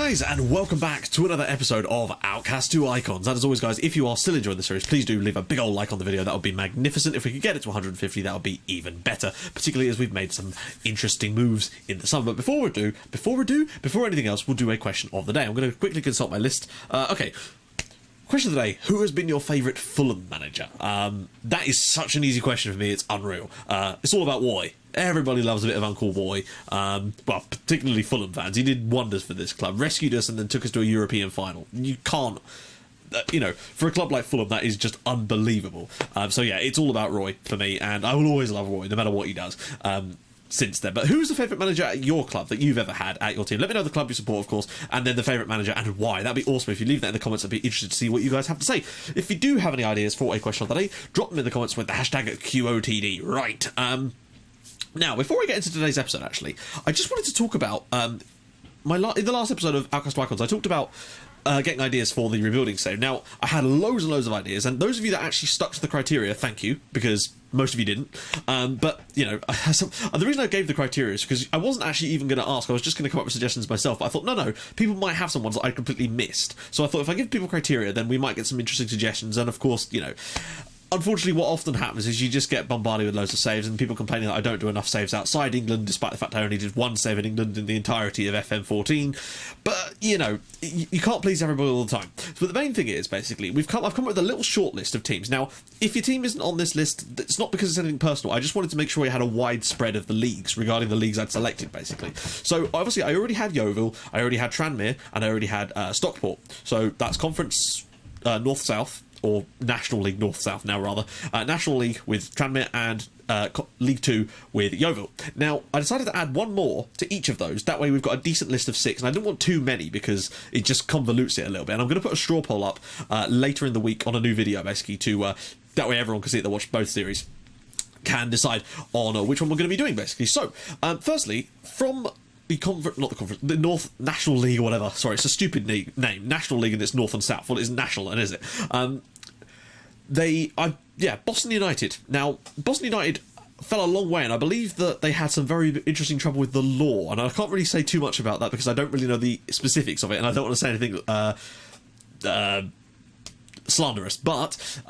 guys, and welcome back to another episode of Outcasts 2 Icons. And as always, guys, if you are still enjoying the series, please do leave a big old like on the video. That would be magnificent. If we could get it to 150, that would be even better, particularly as we've made some interesting moves in the summer. But before anything else, we'll do a question of the day. I'm going to quickly consult my list. Okay. Question of the day, who has been your favourite Fulham manager? That is such an easy question for me, it's unreal. It's all about Roy. Everybody loves a bit of Uncle Roy. Well, particularly Fulham fans. He did wonders for this club. Rescued us and then took us to a European final. You can't... for a club like Fulham, that is just unbelievable. So yeah, it's all about Roy for me, and I will always love Roy, no matter what he does. Since then. But who's the favourite manager at your club that you've ever had at your team? Let me know the club you support, of course, and then the favourite manager and why. That'd be awesome. If you leave that in the comments, I'd be interested to see what you guys have to say. If you do have any ideas for a question of the day, drop them in the comments with the hashtag QOTD. Right. Now, before I get into today's episode, actually, I just wanted to talk about in the last episode of Outcasts 2 Icons, I talked about getting ideas for the rebuilding save. Now, I had loads and loads of ideas, and those of you that actually stuck to the criteria, thank you, because most of you didn't. But, the reason I gave the criteria is because I wasn't actually even going to ask. I was just going to come up with suggestions myself. But I thought, no, people might have some ones that I completely missed. So I thought if I give people criteria, then we might get some interesting suggestions. And, of course, unfortunately, what often happens is you just get bombarded with loads of saves and people complaining that I don't do enough saves outside England, despite the fact I only did one save in England in the entirety of FM14. But, you can't please everybody all the time. But the main thing is, basically, I've come up with a little short list of teams. Now, if your team isn't on this list, it's not because it's anything personal. I just wanted to make sure I had a wide spread of the leagues regarding the leagues I'd selected, basically. So, obviously, I already had Yeovil, I already had Tranmere, and I already had Stockport. So, that's Conference North-South, or National League North-South now, rather. National League with Tranmere and League 2 with Yeovil. Now, I decided to add one more to each of those. That way we've got a decent list of 6, and I didn't want too many because it just convolutes it a little bit. And I'm going to put a straw poll up later in the week on a new video, basically, to that way everyone can see it that watched both series can decide on which one we're going to be doing, basically. So, firstly, from... the North National League or whatever. Sorry, it's a stupid name. National League and it's North and South. Well, it's national, and is it? Boston United. Now, Boston United fell a long way, and I believe that they had some very interesting trouble with the law, and I can't really say too much about that because I don't really know the specifics of it, and I don't want to say anything slanderous, but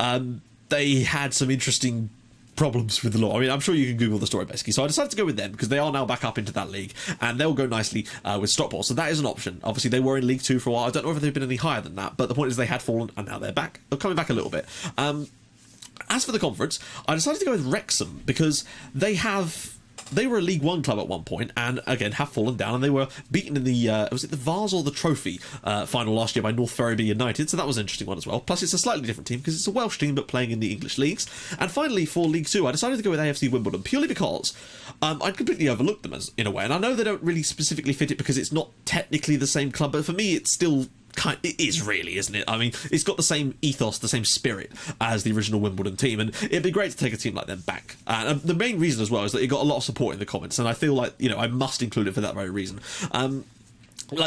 they had some interesting problems with the law. I mean, I'm sure you can Google the story, basically. So I decided to go with them because they are now back up into that league, and they'll go nicely with Stockport. So that is an option. Obviously, they were in League 2 for a while. I don't know if they've been any higher than that, but the point is they had fallen, and now they're back. They're coming back a little bit. As for the conference, I decided to go with Wrexham because they were a League 1 club at one point, and again have fallen down, and they were beaten in the was it the Vase or the Trophy final last year by North Ferriby United, so that was an interesting one as well. Plus it's a slightly different team because it's a Welsh team but playing in the English leagues. And finally, for League 2, I decided to go with AFC Wimbledon purely because I'd completely overlooked them in a way, and I know they don't really specifically fit it because it's not technically the same club, but for me it's still it is really, isn't it? I mean, it's got the same ethos, the same spirit as the original Wimbledon team, and it'd be great to take a team like them back. And the main reason as well is that it got a lot of support in the comments, and I feel like, I must include it for that very reason. I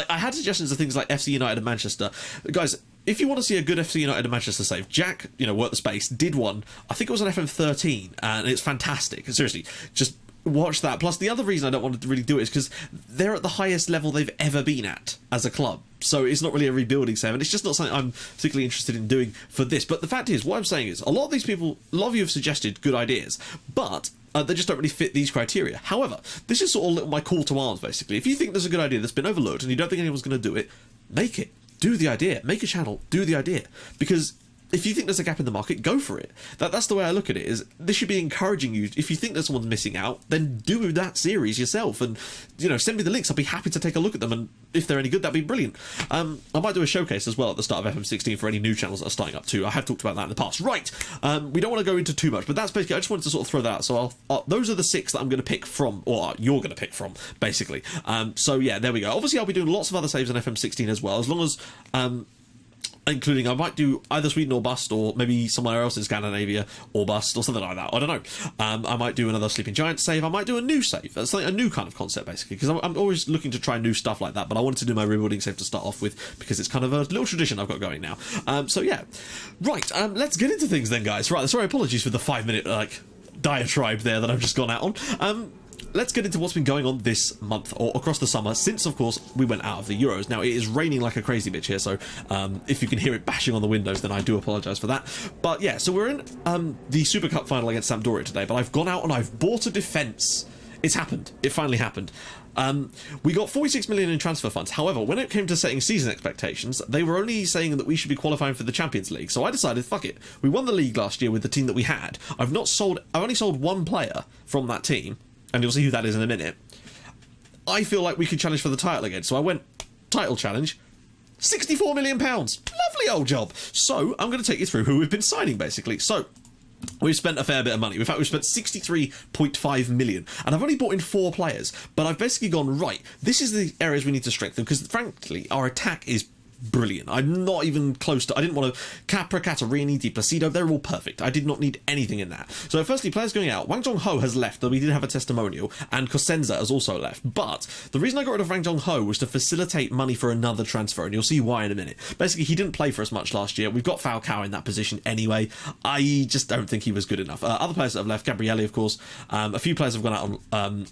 had suggestions of things like FC United and Manchester. Guys, if you want to see a good FC United and Manchester save, Jack, Work the Space, did one. I think it was on FM13, and it's fantastic. Seriously, just watch that. Plus, the other reason I don't want to really do it is because they're at the highest level they've ever been at as a club. So it's not really a rebuilding save, and it's just not something I'm particularly interested in doing for this. But the fact is, what I'm saying is, a lot of you have suggested good ideas, but they just don't really fit these criteria. However, this is sort of my call to arms, basically. If you think there's a good idea that's been overlooked and you don't think anyone's going to do it, make it. Do the idea. Make a channel. Do the idea. Because if you think there's a gap in the market, go for it. That's the way I look at it. Is this should be encouraging you. If you think there's someone's missing out, then do that series yourself, and send me the links. I'll be happy to take a look at them, and if they're any good, that'd be brilliant. I might do a showcase as well at the start of FM16 for any new channels that are starting up too. I have talked about that in the past. Right, we don't want to go into too much, but that's basically. I just wanted to sort of throw that out. So those are the 6 that I'm going to pick from, or you're going to pick from, basically. So yeah, there we go. Obviously, I'll be doing lots of other saves on FM16 as well, as long as including I might do either Sweden or bust, or maybe somewhere else in Scandinavia or bust, or something like that. I don't know. I might do another Sleeping Giant save. I might do a new save. That's like a new kind of concept, basically, because I'm always looking to try new stuff like that, but I wanted to do my rebuilding save to start off with because it's kind of a little tradition I've got going now. So yeah. Right, let's get into things then, guys. Right, sorry, apologies for the 5-minute diatribe there that I've just gone out on. let's get into what's been going on this month, or across the summer, since, of course, we went out of the Euros. Now, it is raining like a crazy bitch here, so if you can hear it bashing on the windows, then I do apologise for that. But yeah, so we're in the Super Cup final against Sampdoria today, but I've gone out and I've bought a defence. It's happened. It finally happened. We got 46 million in transfer funds. However, when it came to setting season expectations, they were only saying that we should be qualifying for the Champions League. So I decided, fuck it. We won the league last year with the team that we had. I've only sold one player from that team, and you'll see who that is in a minute. I feel like we could challenge for the title again. So I went, title challenge, £64 million. Lovely old job. So I'm going to take you through who we've been signing, basically. So we've spent a fair bit of money. In fact, we've spent 63.5 million. And I've only bought in 4 players. But I've basically gone, right, this is the areas we need to strengthen. Because, frankly, our attack is brilliant. I'm not even close to... I didn't want to... Capra, Catarini, Di Placido, they're all perfect. I did not need anything in that. So, firstly, players going out. Wang Jong-ho has left, though we did have a testimonial, and Cosenza has also left. But the reason I got rid of Wang Jong-ho was to facilitate money for another transfer, and you'll see why in a minute. Basically, he didn't play for us much last year. We've got Falcao in that position anyway. I just don't think he was good enough. Other players that have left, Gabrielli, of course. A few players have gone out on...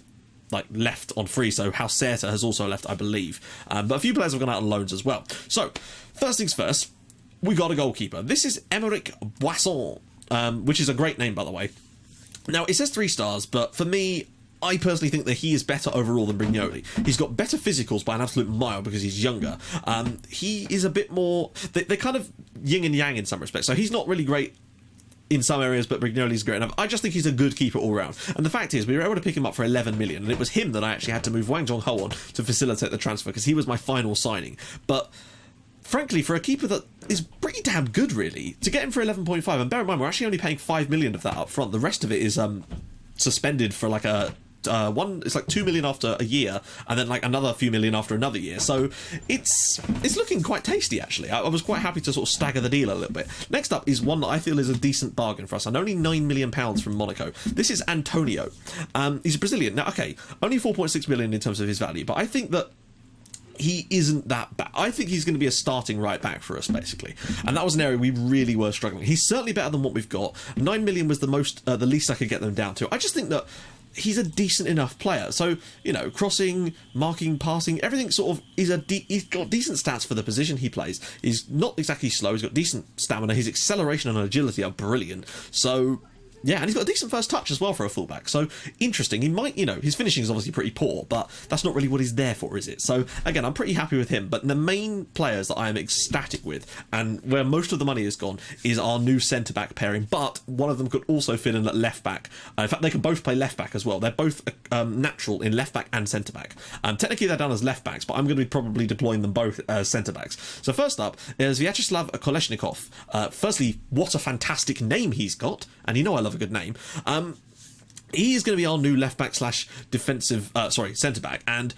left on free, so Hauserta has also left, I believe. But a few players have gone out on loans as well. So, first things first, we got a goalkeeper. This is Aymeric Boisson, which is a great name, by the way. Now, it says 3 stars, but for me, I personally think that he is better overall than Brignoli. He's got better physicals by an absolute mile because he's younger. He is a bit more... They're kind of yin and yang in some respects, so he's not really great in some areas, but Brignoli's great enough. I just think he's a good keeper all round. And the fact is, we were able to pick him up for 11 million, and it was him that I actually had to move Wang Jong-ho on to facilitate the transfer, because he was my final signing. But frankly, for a keeper that is pretty damn good, really, to get him for 11.5, and bear in mind, we're actually only paying 5 million of that up front. The rest of it is suspended for like a... it's like 2 million after a year, and then like another few million after another year. So it's looking quite tasty, actually. I was quite happy to sort of stagger the deal a little bit. Next up is one that I feel is a decent bargain for us, and only £9 million from Monaco. This is Antonio. He's a Brazilian. Now, okay, only 4.6 million in terms of his value, but I think that he isn't that bad. I think he's going to be a starting right back for us, basically. And that was an area we really were struggling. He's certainly better than what we've got. 9 million was the least I could get them down to. I just think that he's a decent enough player. So, you know, crossing, marking, passing, everything sort of is he's got decent stats for the position he plays. He's not exactly slow. He's got decent stamina. His acceleration and agility are brilliant. So, yeah, and he's got a decent first touch as well for a fullback. So, interesting. He might, you know, his finishing is obviously pretty poor, but that's not really what he's there for, is it? So, again, I'm pretty happy with him. But the main players that I am ecstatic with, and where most of the money is gone, is our new centre-back pairing. But one of them could also fit in at left-back. In fact, they can both play left-back as well. They're both natural in left-back and centre-back. Technically, they're done as left-backs, but I'm going to be probably deploying them both as centre-backs. So, first up is Vyacheslav Kolesnikov. Firstly, what a fantastic name he's got. And you know I love a good name. He is going to be our new left back / defensive, centre back, and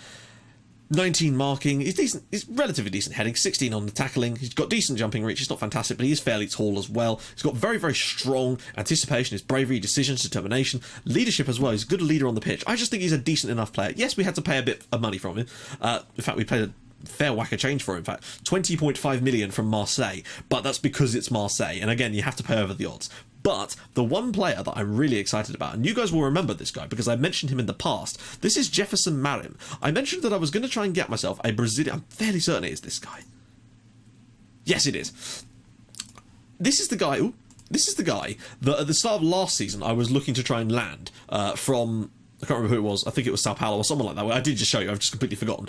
19 marking. He's decent. He's relatively decent heading. 16 on the tackling. He's got decent jumping reach. He's not fantastic, but he is fairly tall as well. He's got very, very strong anticipation. His bravery, decisions, determination, leadership as well. He's a good leader on the pitch. I just think he's a decent enough player. Yes, we had to pay a bit of money from him. In fact, we paid a fair whack of change for him. In fact, 20.5 million from Marseille, but that's because it's Marseille, and again, you have to pay over the odds. But the one player that I'm really excited about, and you guys will remember this guy because I mentioned him in the past, this is Jefferson Marim. I mentioned that I was going to try and get myself a Brazilian. I'm fairly certain it is this guy. Yes, it is. This is the guy. This is the guy that at the start of last season I was looking to try and land from. I can't remember who it was. I think it was Sao Paulo or someone like that. I did just show you. I've just completely forgotten.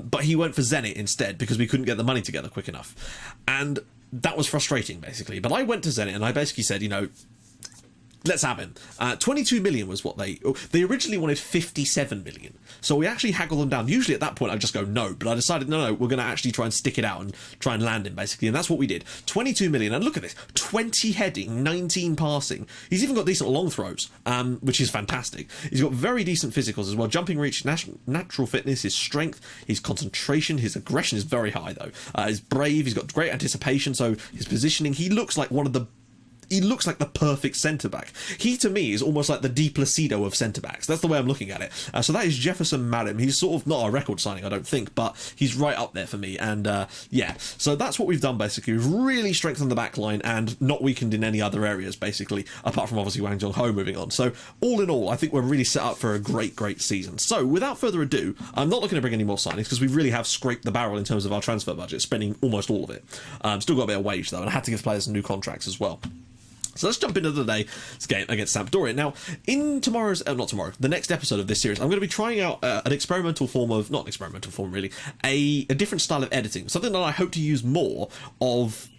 But he went for Zenit instead because we couldn't get the money together quick enough. And that was frustrating, basically. But I went to Zenit and I basically said, you know, let's have him. 22 million was what they originally wanted 57 million. So we actually haggled them down. Usually at that point I'd just go no, but I decided no, we're going to actually try and stick it out and try and land him, basically. And that's what we did. 22 million. And look at this. 20 heading, 19 passing. He's even got decent long throws, which is fantastic. He's got very decent physicals as well. Jumping reach, natural fitness, his strength, his concentration, his aggression is very high though. He's brave. He's got great anticipation. So his positioning, he looks like one of the he looks like the perfect centre-back. He, to me, is almost like the Di Placido of centre-backs. That's the way I'm looking at it. So that is Jefferson Madden. He's sort of not a record signing, I don't think, but he's right up there for me. And yeah, so that's what we've done, basically. We've really strengthened the back line and not weakened in any other areas, basically, apart from obviously Wang Jong-ho moving on. So all in all, I think we're really set up for a great, great season. So without further ado, I'm not looking to bring any more signings because we really have scraped the barrel in terms of our transfer budget, spending almost all of it. Still got a bit of wage, though, and I had to give players new contracts as well. So let's jump into today's game against Sampdoria. Now, in the next episode of this series, I'm going to be trying out an experimental form of, not an experimental form really, a different style of editing. Something that I hope to use more of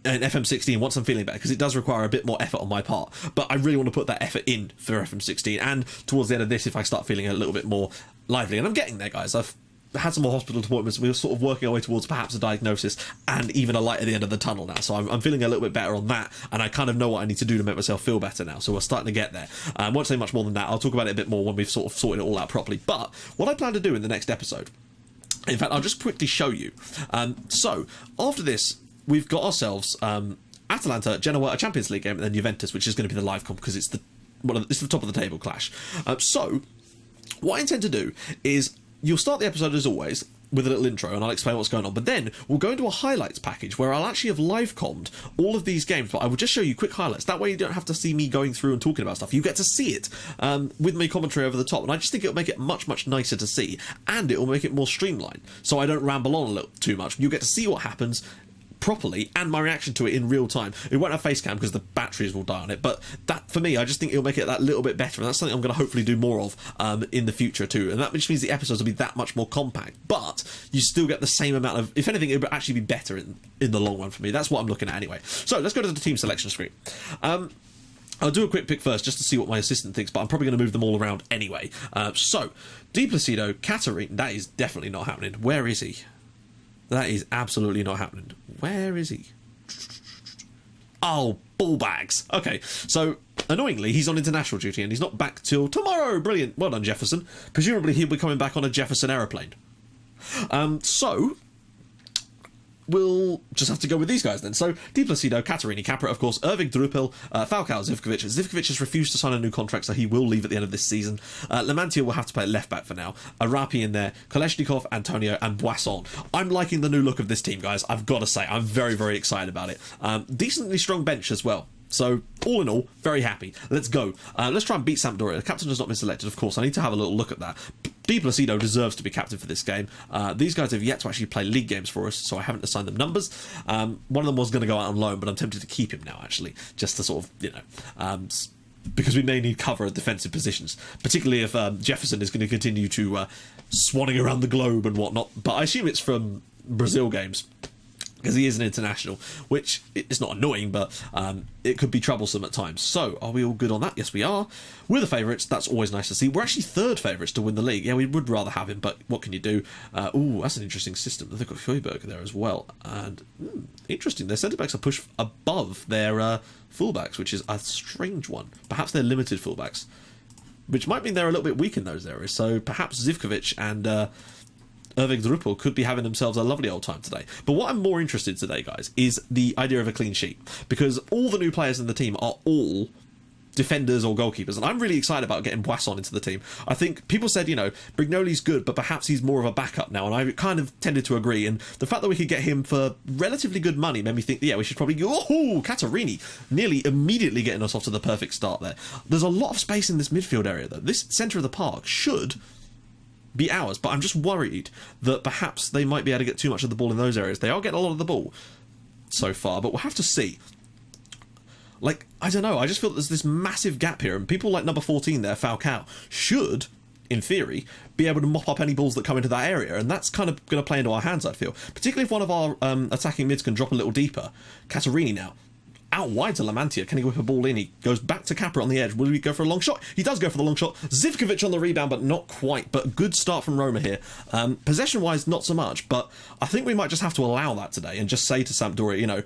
in FM16 once I'm feeling better, because it does require a bit more effort on my part. But I really want to put that effort in for FM16, and towards the end of this, if I start feeling a little bit more lively. And I'm getting there, guys. I've had some more hospital appointments. We're sort of working our way towards perhaps a diagnosis and even a light at the end of the tunnel now. So I'm feeling a little bit better on that, and I kind of know what I need to do to make myself feel better now. So we're starting to get there. I won't say much more than that. I'll talk about it a bit more when we've sort of sorted it all out properly. But what I plan to do in the next episode, in fact, I'll just quickly show you. So after this, we've got ourselves Atalanta, Genoa, a Champions League game, and then Juventus, which is going to be the live comp because it's the top of the table clash. So what I intend to do is, you'll start the episode as always with a little intro and I'll explain what's going on, but then we'll go into a highlights package where I'll actually have live commed all of these games, but I will just show you quick highlights. That way you don't have to see me going through and talking about stuff. You get to see it with me commentary over the top, and I just think it'll make it much, much nicer to see, and it will make it more streamlined, so I don't ramble on a little too much. You get to see what happens properly and my reaction to it in real time. It won't have face cam because the batteries will die on it, but that, for me, I just think it'll make it that little bit better, and that's something I'm going to hopefully do more of in the future too, and that just means the episodes will be that much more compact, but you still get the same amount of, if anything, it would actually be better in the long run for me. That's what I'm looking at anyway. So let's go to the team selection screen. I'll do a quick pick first just to see what my assistant thinks, but I'm probably going to move them all around anyway. So Di Placido, Katarina, that is definitely not happening. Where is he? That is absolutely not happening. Where is he? Oh, ball bags. Okay, so annoyingly, he's on international duty and he's not back till tomorrow. Brilliant. Well done, Jefferson. Presumably, he'll be coming back on a Jefferson aeroplane. So we'll just have to go with these guys then. So Di Placido, Katerini, Capra, of course, Erving Drupal, Falcao, Zivkovic. Zivkovic has refused to sign a new contract, so he will leave at the end of this season. Lamantia will have to play left back for now. Arapi in there, Koleshnikov, Antonio, and Boisson. I'm liking the new look of this team, guys. I've got to say, I'm very, very excited about it. Decently strong bench as well. So, all in all, very happy. Let's go. Let's try and beat Sampdoria. The captain has not been selected, of course. I need to have a little look at that. Di Placido deserves to be captain for this game. These guys have yet to actually play league games for us, so I haven't assigned them numbers. One of them was going to go out on loan, but I'm tempted to keep him now, actually, just to sort of, because we may need cover at defensive positions, particularly if Jefferson is going to continue to swanning around the globe and whatnot. But I assume it's from Brazil games, because he is an international, which is not annoying, but it could be troublesome at times. So, are we all good on that? Yes, we are. We're the favourites. That's always nice to see. We're actually third favourites to win the league. Yeah, we would rather have him, but what can you do? Ooh, that's an interesting system. They've got Højbjerg there as well. And, interesting. Their centre-backs are pushed above their full-backs, which is a strange one. Perhaps they're limited full-backs, which might mean they're a little bit weak in those areas. So, perhaps Zivkovic and Erving Drupal could be having themselves a lovely old time today. But what I'm more interested in today, guys, is the idea of a clean sheet, because all the new players in the team are all defenders or goalkeepers, and I'm really excited about getting Boisson into the team. I think people said, Brignoli's good, but perhaps he's more of a backup now, and I kind of tended to agree, and the fact that we could get him for relatively good money made me think, yeah, we should probably go, Katerini, nearly immediately getting us off to the perfect start there. There's a lot of space in this midfield area, though. This centre of the park should be ours, but I'm just worried that perhaps they might be able to get too much of the ball in those areas. They are getting a lot of the ball so far, but we'll have to see. Like, I don't know, I just feel that there's this massive gap here, and people like number 14 there, Falcao, should, in theory, be able to mop up any balls that come into that area, and that's kind of going to play into our hands, I feel. Particularly if one of our attacking mids can drop a little deeper. Katerini now. Out wide to Lamantia. Can he whip a ball in? He goes back to Capra on the edge. Will he go for a long shot? He does go for the long shot. Zivkovic on the rebound, but not quite. But good start from Roma here. Possession-wise, not so much, but I think we might just have to allow that today and just say to Sampdoria,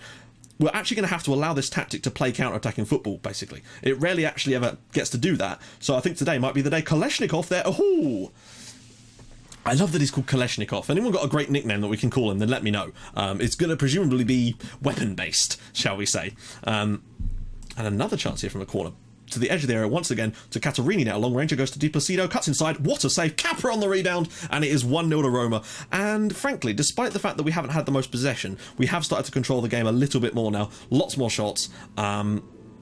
we're actually going to have to allow this tactic to play counter-attacking football, basically. It rarely actually ever gets to do that, so I think today might be the day. Koleshnikov there. Oh! I love that he's called Koleshnikov. Anyone got a great nickname that we can call him, then let me know. It's going to presumably be weapon-based, shall we say. And another chance here from a corner. To the edge of the area once again to Catarini now. Long ranger goes to Di Placido, cuts inside. What a save. Capra on the rebound, and it is 1-0 to Roma. And frankly, despite the fact that we haven't had the most possession, we have started to control the game a little bit more now. Lots more shots.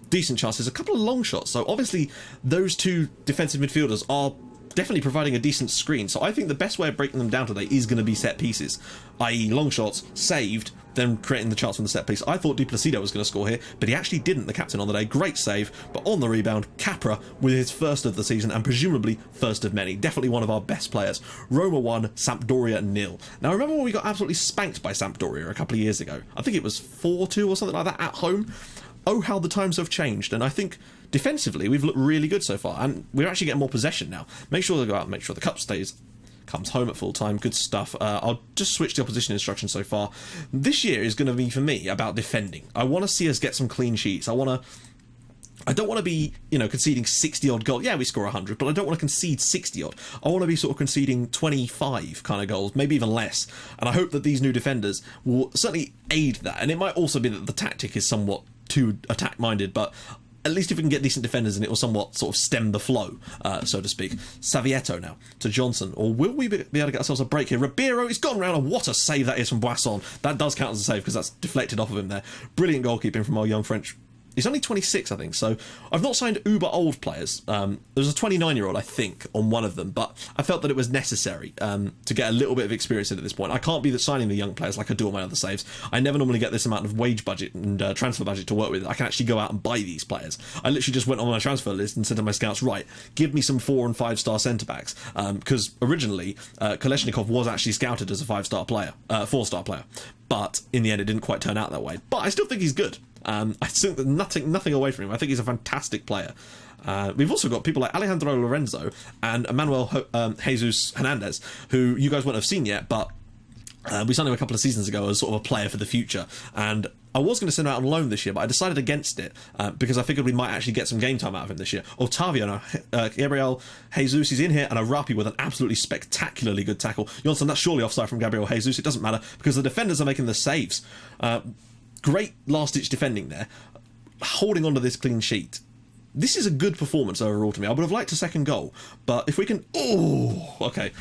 Decent chances. A couple of long shots. So obviously, those two defensive midfielders are definitely providing a decent screen. So I think the best way of breaking them down today is going to be set pieces, i.e. long shots, saved, then creating the chance from the set piece. I thought Di Placido was going to score here, but he actually didn't, the captain on the day. Great save, but on the rebound, Capra with his first of the season and presumably first of many. Definitely one of our best players. Roma 1, Sampdoria 0. Now remember when we got absolutely spanked by Sampdoria a couple of years ago? I think it was 4-2 or something like that at home. Oh, how the times have changed, and I think defensively we've looked really good so far, and we're actually getting more possession now. Make sure they go out and make sure the cup comes home at full time. Good stuff. I'll just switch the opposition instructions so far. This year is going to be, for me, about defending. I want to see us get some clean sheets. I don't want to be, conceding 60 odd goals. Yeah, we score 100, but I don't want to concede 60 odd. I want to be sort of conceding 25 kind of goals, maybe even less. And I hope that these new defenders will certainly aid that. And it might also be that the tactic is somewhat too attack minded, but at least if we can get decent defenders in, it will somewhat sort of stem the flow, so to speak. Savieto now to Johnson. Or will we be able to get ourselves a break here? Ribeiro, he's gone round, and what a save that is from Boisson. That does count as a save because that's deflected off of him there. Brilliant goalkeeping from our young French. He's only 26, I think, so I've not signed uber old players. There's a 29-year-old, I think, on one of them, but I felt that it was necessary to get a little bit of experience in at this point. I can't be signing the young players like I do on my other saves. I never normally get this amount of wage budget and transfer budget to work with. I can actually go out and buy these players. I literally just went on my transfer list and said to my scouts, right, give me some 4- and 5-star centre-backs, because originally Kolesnikov was actually scouted as a 4-star player, but in the end it didn't quite turn out that way. But I still think he's good. I think that nothing away from him. I think he's a fantastic player. We've also got people like Alejandro Lorenzo and Emmanuel Jesus Hernandez, who you guys won't have seen yet, but we signed him a couple of seasons ago as sort of a player for the future. And I was going to send him out on loan this year, but I decided against it because I figured we might actually get some game time out of him this year. Otavio now, Gabriel Jesus is in here, and Arapi with an absolutely spectacularly good tackle. Johnson, that's surely offside from Gabriel Jesus. It doesn't matter because the defenders are making the saves. Great last-ditch defending there, holding on to this clean sheet. This is a good performance overall to me. I would have liked a second goal, but if we can... Oh, okay.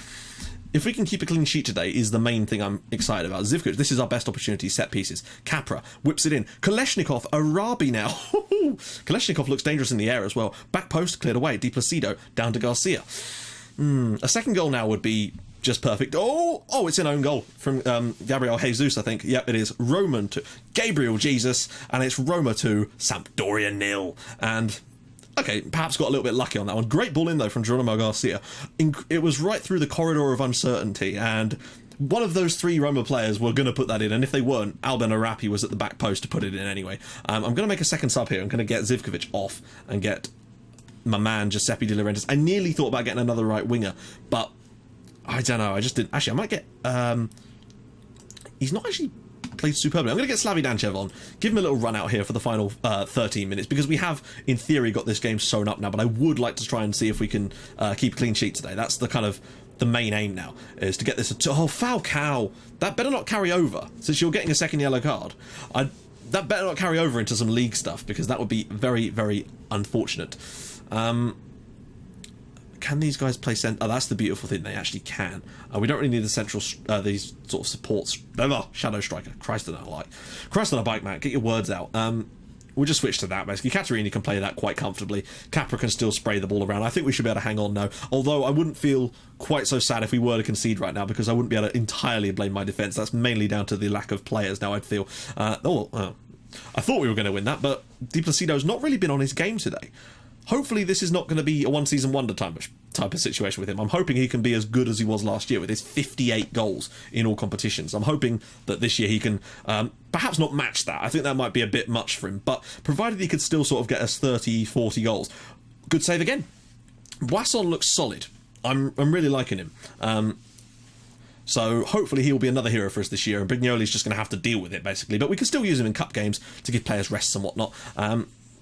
If we can keep a clean sheet today is the main thing I'm excited about. Zivkovic, this is our best opportunity, set pieces. Capra whips it in. Kolesnikov, Arabi now. Kolesnikov looks dangerous in the air as well. Back post, cleared away. Di Placido, down to Garcia. A second goal now would be... just perfect. Oh, it's an own goal from Gabriel Jesus, I think. Yep, it is. Roman to Gabriel Jesus, and it's Roma 2, Sampdoria 0. And, okay, perhaps got a little bit lucky on that one. Great ball in, though, from Geronimo Garcia. It was right through the corridor of uncertainty, and one of those 3 Roma players were going to put that in, and if they weren't, Alben Arapi was at the back post to put it in anyway. I'm going to make a second sub here. I'm going to get Zivkovic off and get my man Giuseppe De Laurentiis. I nearly thought about getting another right winger, but I don't know, I just didn't. Actually, I might get... he's not actually played superbly. I'm going to get Slavi Danchev on, give him a little run out here for the final 13 minutes, because we have, in theory, got this game sewn up now, but I would like to try and see if we can keep a clean sheet today. That's the kind of the main aim now, is to get this... Oh, Falcao! That better not carry over, since you're getting a second yellow card. That better not carry over into some league stuff, because that would be very, very unfortunate. Can these guys play centre? Oh, that's the beautiful thing. They actually can. We don't really need the central, these sort of supports. Shadow striker. Christ on a bike, man. Get your words out. We'll just switch to that, basically. Catarini can play that quite comfortably. Capra can still spray the ball around. I think we should be able to hang on now. Although I wouldn't feel quite so sad if we were to concede right now, because I wouldn't be able to entirely blame my defence. That's mainly down to the lack of players now, I'd feel. I thought we were going to win that, but Di Placido's not really been on his game today. Hopefully this is not going to be a one-season wonder type of situation with him. I'm hoping he can be as good as he was last year with his 58 goals in all competitions. I'm hoping that this year he can perhaps not match that. I think that might be a bit much for him, but provided he could still sort of get us 30, 40 goals. Good save again. Boisson looks solid. I'm really liking him. So hopefully he'll be another hero for us this year, and Brignoli's just going to have to deal with it, basically. But we can still use him in cup games to give players rests and whatnot.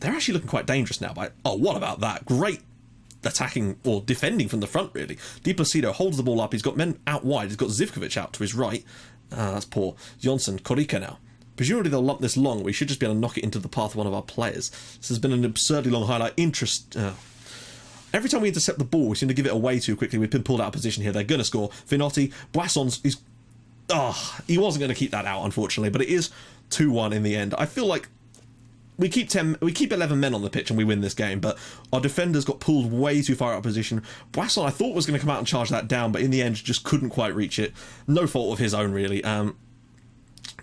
They're actually looking quite dangerous now. What about that? Great attacking, or defending from the front, really. Di Placido holds the ball up. He's got men out wide. He's got Zivkovic out to his right. That's poor. Johnson, Korika now. Presumably they'll lump this long. We should just be able to knock it into the path of one of our players. This has been an absurdly long highlight. Every time we intercept the ball, we seem to give it away too quickly. We've been pulled out of position here. They're going to score. Vinotti, Boissons is... he wasn't going to keep that out, unfortunately, but it is 2-1 in the end. I feel like we keep 11 men on the pitch and we win this game, but our defenders got pulled way too far out of position. Boisson, I thought, was going to come out and charge that down, but in the end just couldn't quite reach it. No fault of his own, really.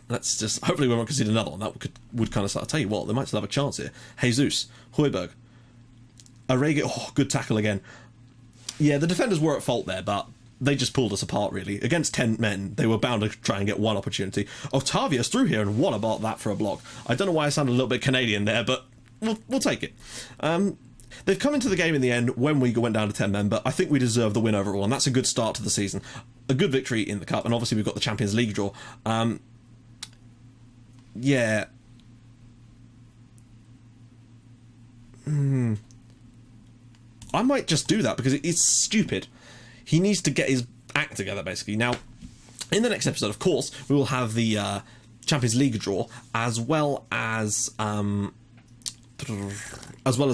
Let's just... Hopefully we won't concede another one. That would kind of start... I'll tell you what, they might still have a chance here. Jesus, Højbjerg, Arrege... Oh, good tackle again. Yeah, the defenders were at fault there, but they just pulled us apart, really. Against 10 men, they were bound to try and get one opportunity. Octavius through here, and what about that for a block? I don't know why I sounded a little bit Canadian there, but we'll take it. They've come into the game in the end when we went down to 10 men, but I think we deserve the win overall, and that's a good start to the season. A good victory in the Cup, and obviously we've got the Champions League draw. Yeah. I might just do that because it's stupid. He needs to get his act together, basically. Now, in the next episode, of course, we will have the Champions League draw, as well as the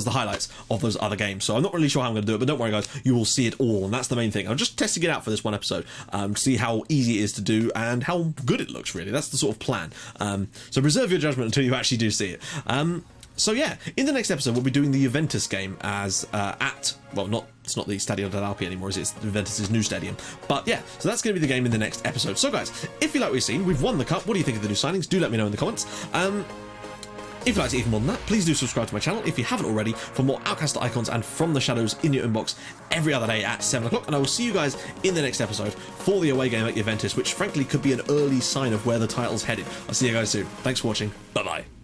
highlights of those other games. So I'm not really sure how I'm going to do it, but don't worry, guys, you will see it all, and that's the main thing. I'm just testing it out for this one episode to see how easy it is to do and how good it looks, really. That's the sort of plan. So reserve your judgment until you actually do see it. So yeah, in the next episode we'll be doing the Juventus game as it's not the Stadio dell'Alpi anymore, is it? It's Juventus' new stadium. But yeah, so that's going to be the game in the next episode. So guys, if you like what you've seen, we've won the Cup. What do you think of the new signings? Do let me know in the comments. If you like it even more than that, please do subscribe to my channel if you haven't already for more Outcast icons and From the Shadows in your inbox every other day at 7 o'clock. And I will see you guys in the next episode for the away game at Juventus, which frankly could be an early sign of where the title's headed. I'll see you guys soon. Thanks for watching. Bye-bye.